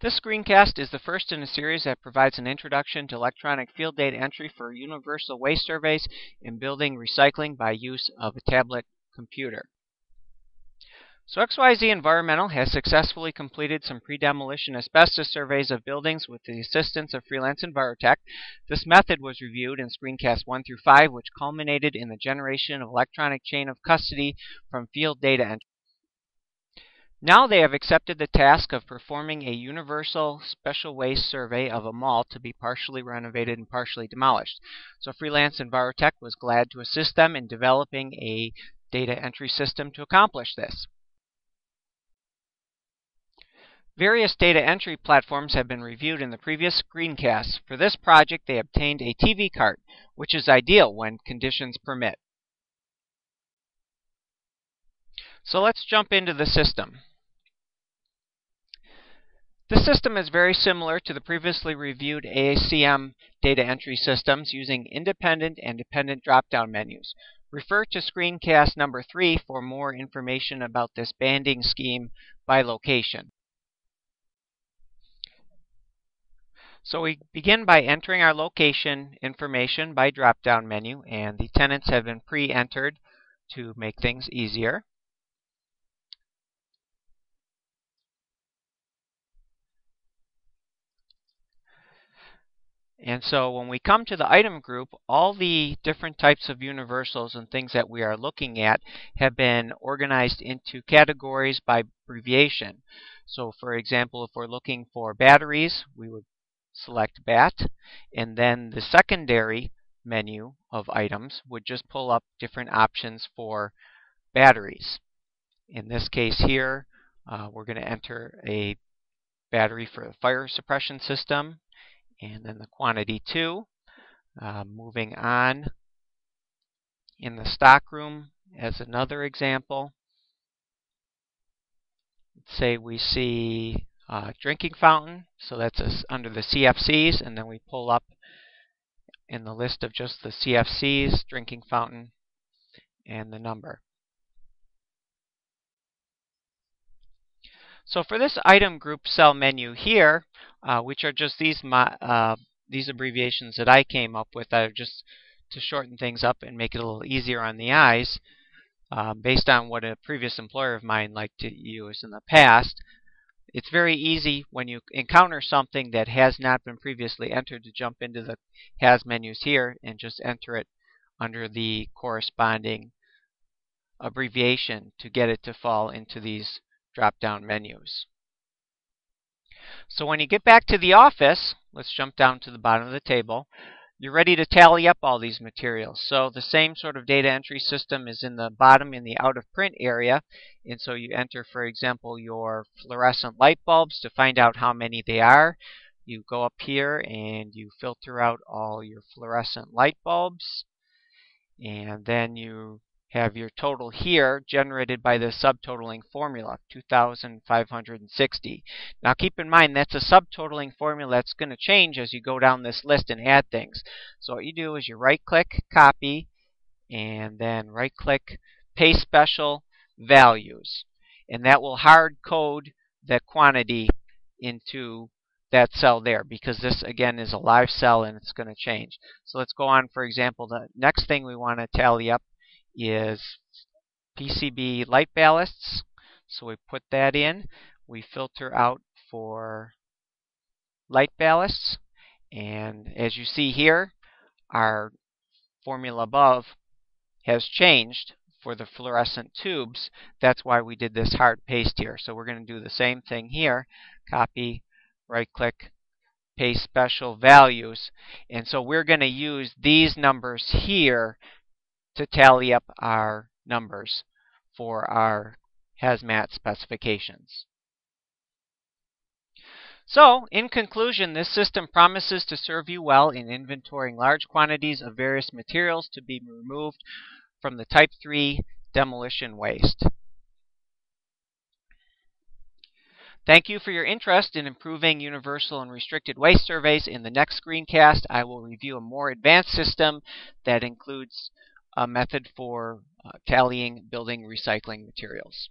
This screencast is the first in a series that provides an introduction to electronic field data entry for universal waste surveys and building recycling by use of a tablet computer. So XYZ Environmental has successfully completed some pre-demolition asbestos surveys of buildings with the assistance of freelance Enviro-Tech. This method was reviewed in screencasts 1 through 5, which culminated in the generation of electronic chain of custody from field data entry. Now they have accepted the task of performing a universal special waste survey of a mall to be partially renovated and partially demolished. So freelance Enviro-Tech was glad to assist them in developing a data entry system to accomplish this. Various data entry platforms have been reviewed in the previous screencasts. For this project, they obtained a TV cart, which is ideal when conditions permit. So let's jump into the system. The system is very similar to the previously reviewed AACM data entry systems using independent and dependent drop-down menus. Refer to screencast number 3 for more information about this banding scheme by location. So we begin by entering our location information by drop-down menu, and the tenants have been pre-entered to make things easier. And so when we come to the item group, all the different types of universals and things that we are looking at have been organized into categories by abbreviation. So for example, if we're looking for batteries, we would select BAT, and then the secondary menu of items would just pull up different options for batteries. In this case here, we're going to enter a battery for the fire suppression system, and then the quantity 2. Moving on, in the stockroom as another example, let's say we see drinking fountain, so that's under the CFCs, and then we pull up in the list of just the CFCs, drinking fountain, and the number. So for this item group cell menu here, which are just these abbreviations that I came up with, that are just to shorten things up and make it a little easier on the eyes, based on what a previous employer of mine liked to use in the past. It's very easy when you encounter something that has not been previously entered to jump into the has menus here and just enter it under the corresponding abbreviation to get it to fall into these drop-down menus. So when you get back to the office, let's jump down to the bottom of the table, you're ready to tally up all these materials. So the same sort of data entry system is in the bottom in the out of print area, and so you enter, for example, your fluorescent light bulbs to find out how many they are. You go up here and you filter out all your fluorescent light bulbs, and then you have your total here generated by the subtotaling formula, 2,560. Now keep in mind that's a subtotaling formula that's going to change as you go down this list and add things. So what you do is you right-click, copy, and then right-click, paste special values. And that will hard code that quantity into that cell there, because this again is a live cell and it's going to change. So let's go on. For example, the next thing we want to tally up is PCB light ballasts. So we put that in. We filter out for light ballasts. And as you see here, our formula above has changed for the fluorescent tubes. That's why we did this hard paste here. So we're going to do the same thing here. Copy, right-click, paste special values. And so we're going to use these numbers here to tally up our numbers for our hazmat specifications. So, in conclusion, this system promises to serve you well in inventorying large quantities of various materials to be removed from the Type 3 demolition waste. Thank you for your interest in improving universal and restricted waste surveys. In the next screencast, I will review a more advanced system that includes a method for tallying building recycling materials.